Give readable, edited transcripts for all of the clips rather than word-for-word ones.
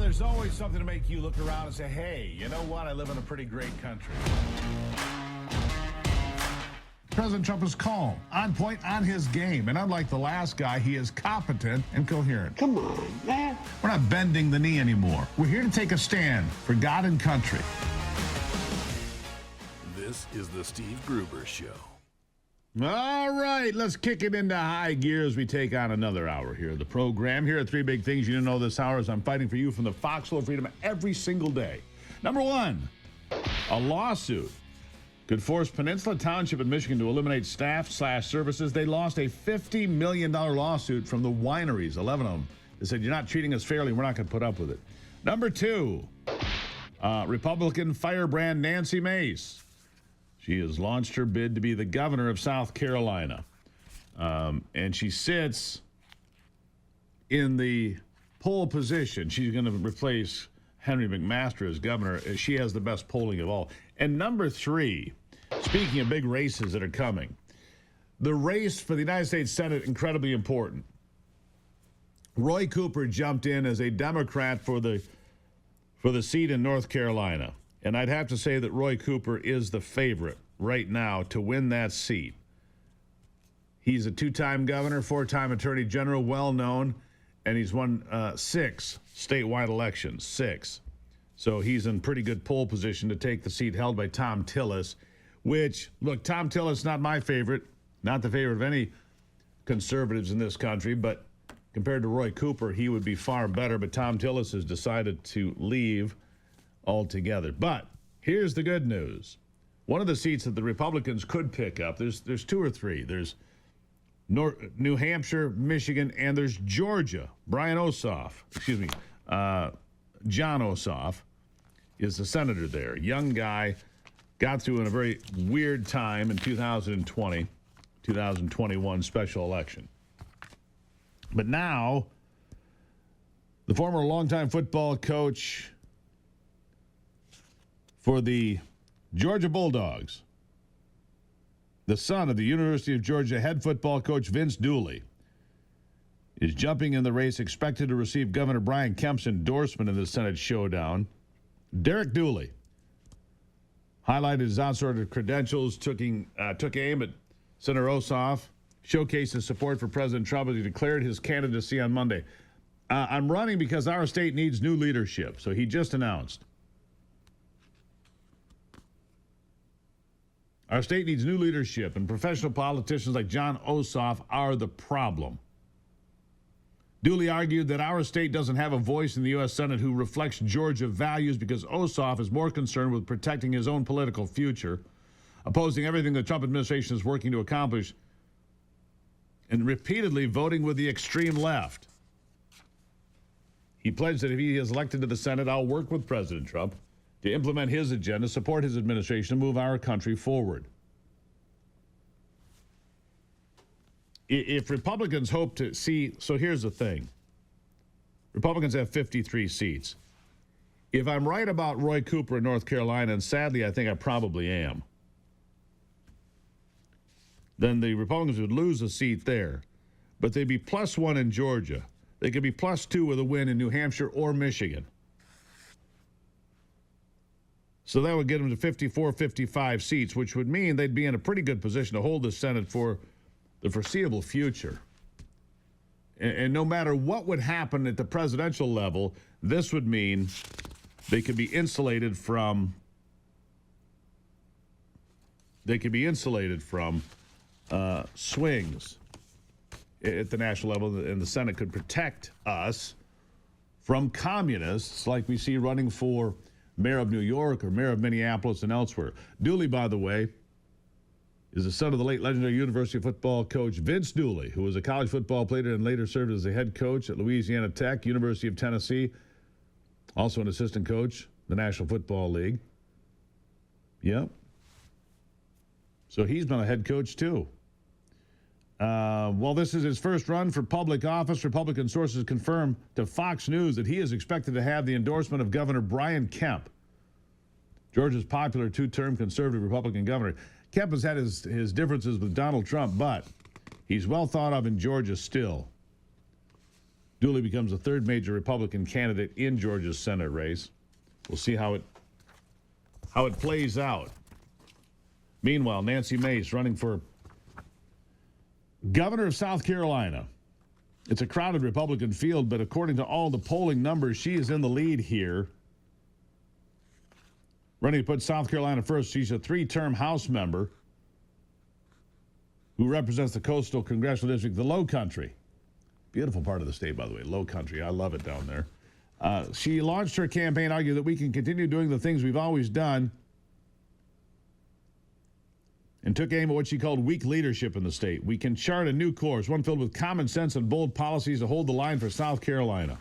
there's always something to make you look around and say, hey, you know what? I live in a pretty great country. President Trump is calm, on point, on his game. And unlike the last guy, he is competent and coherent. Come on, man. We're not bending the knee anymore. We're here to take a stand for God and country. This is the Steve Gruber Show. All right, let's kick it into high gear as we take on another hour here of the program. Here are three big things you didn't know this hour as I'm fighting for you from the foxhole of freedom every single day. Number one, a lawsuit could force Peninsula Township in Michigan to eliminate staff/services. They lost a $50 million lawsuit from the wineries, 11 of them. They said, you're not treating us fairly. We're not going to put up with it. Number two, Republican firebrand Nancy Mace. She has launched her bid to be the governor of South Carolina. And she sits in the pole position. She's going to replace Henry McMaster as governor. She has the best polling of all. And number three, speaking of big races that are coming, the race for the United States Senate, incredibly important. Roy Cooper jumped in as a Democrat for the seat in North Carolina. And I'd have to say that Roy Cooper is the favorite right now to win that seat. He's a two-time governor, four-time attorney general, well-known, and he's won 6 statewide elections, 6. So he's in pretty good pole position to take the seat held by Tom Tillis, which, look, Tom Tillis, not my favorite, not the favorite of any conservatives in this country, but compared to Roy Cooper, he would be far better. But Tom Tillis has decided to leave altogether. But here's the good news. One of the seats that the Republicans could pick up, there's 2 or 3. There's New Hampshire, Michigan, and there's Georgia. John Ossoff is the senator there. Young guy, got through in a very weird time in 2021 special election. But now, the former longtime football coach for the Georgia Bulldogs, the son of the University of Georgia head football coach Vince Dooley, is jumping in the race, expected to receive Governor Brian Kemp's endorsement in the Senate showdown. Derek Dooley highlighted his outsorted credentials, took aim at Senator Ossoff, showcased his support for President Trump as he declared his candidacy on Monday. I'm running because our state needs new leadership, so he just announced. Our state needs new leadership, and professional politicians like John Ossoff are the problem. Dooley argued that our state doesn't have a voice in the U.S. Senate who reflects Georgia values because Ossoff is more concerned with protecting his own political future, opposing everything the Trump administration is working to accomplish, and repeatedly voting with the extreme left. He pledged that if he is elected to the Senate, I'll work with President Trump to implement his agenda, support his administration, and move our country forward. If Republicans hope to see, so here's the thing. Republicans have 53 seats. If I'm right about Roy Cooper in North Carolina, and sadly I think I probably am, then the Republicans would lose a seat there. But they'd be +1 in Georgia. They could be +2 with a win in New Hampshire or Michigan. So that would get them to 54, 55 seats, which would mean they'd be in a pretty good position to hold the Senate for the foreseeable future. And no matter what would happen at the presidential level, this would mean they could be insulated from swings at the national level, and the Senate could protect us from communists like we see running for mayor of New York or mayor of Minneapolis and elsewhere. Dooley, by the way, is the son of the late legendary University football coach Vince Dooley, who was a college football player and later served as the head coach at Louisiana Tech, University of Tennessee, also an assistant coach, the National Football League. Yep. So he's been a head coach too. While this is his first run for public office, Republican sources confirm to Fox News that he is expected to have the endorsement of Governor Brian Kemp, Georgia's popular two-term conservative Republican governor. Kemp has had his differences with Donald Trump, but he's well thought of in Georgia still. Dooley becomes the third major Republican candidate in Georgia's Senate race. We'll see how it plays out. Meanwhile, Nancy Mace running for governor of South Carolina. It's a crowded Republican field, but according to all the polling numbers, she is in the lead here. Running to put South Carolina first, she's a three-term House member who represents the coastal congressional district, the Low Country. Beautiful part of the state, by the way, Low Country. I love it down there. She launched her campaign, arguing that we can continue doing the things we've always done, and took aim at what she called weak leadership in the state. We can chart a new course, one filled with common sense and bold policies to hold the line for South Carolina.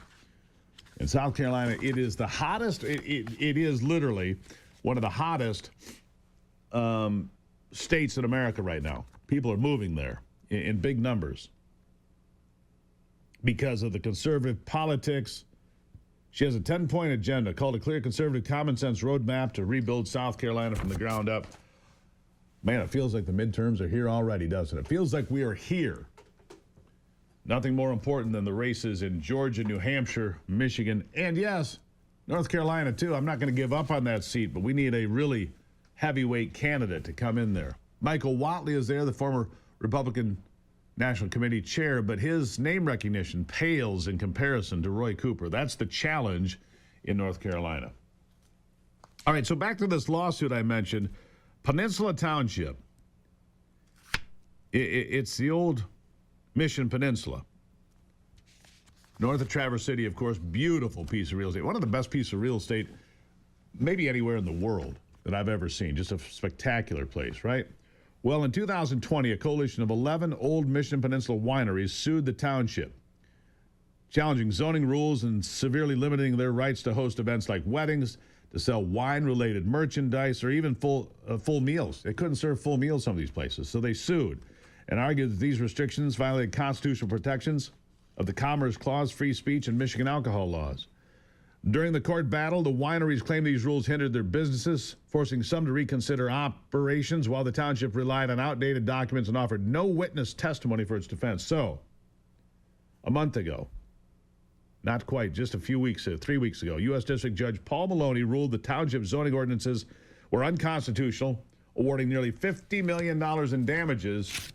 In South Carolina, it is the hottest. It is literally one of the hottest states in America right now. People are moving there in big numbers because of the conservative politics. She has a 10-point agenda called a clear conservative common sense roadmap to rebuild South Carolina from the ground up. Man, it feels like the midterms are here already, doesn't it? It feels like we are here. Nothing more important than the races in Georgia, New Hampshire, Michigan, and yes, North Carolina too. I'm not going to give up on that seat, but we need a really heavyweight candidate to come in there. Michael Whatley is there, the former Republican National Committee chair, but his name recognition pales in comparison to Roy Cooper. That's the challenge in North Carolina. All right, so back to this lawsuit I mentioned. Peninsula Township. It's the old Mission Peninsula. North of Traverse City, of course, beautiful piece of real estate. One of the best pieces of real estate maybe anywhere in the world that I've ever seen. Just a spectacular place, right? Well, in 2020, a coalition of 11 old Mission Peninsula wineries sued the township, challenging zoning rules and severely limiting their rights to host events like weddings, to sell wine-related merchandise, or even full meals. They couldn't serve full meals some of these places, so they sued and argued that these restrictions violated constitutional protections of the Commerce Clause, free speech, and Michigan alcohol laws. During the court battle, the wineries claimed these rules hindered their businesses, forcing some to reconsider operations, while the township relied on outdated documents and offered no witness testimony for its defense. So, a month ago, not quite, just 3 weeks ago, U.S. District Judge Paul Maloney ruled the township zoning ordinances were unconstitutional, awarding nearly $50 million in damages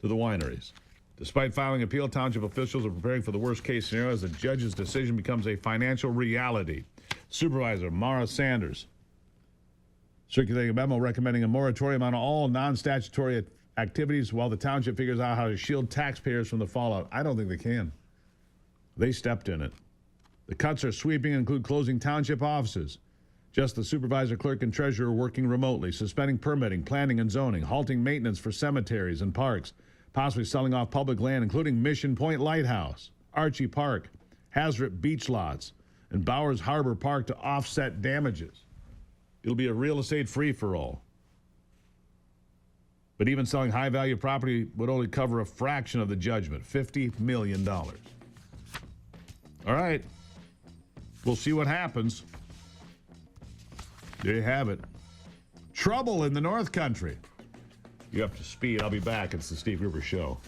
to the wineries. Despite filing appeal, township officials are preparing for the worst-case scenario as the judge's decision becomes a financial reality. Supervisor Mara Sanders circulating a memo recommending a moratorium on all non-statutory activities while the township figures out how to shield taxpayers from the fallout. I don't think they can. They stepped in it. The cuts are sweeping and include closing township offices, just the supervisor, clerk, and treasurer working remotely, suspending permitting, planning, and zoning, halting maintenance for cemeteries and parks, possibly selling off public land, including Mission Point Lighthouse, Archie Park, Hazret Beach Lots, and Bowers Harbor Park to offset damages. It'll be a real estate free-for-all. But even selling high-value property would only cover a fraction of the judgment, $50 million. All right. We'll see what happens. There you have it. Trouble in the North Country. You up to speed. I'll be back. It's the Steve Gruber Show.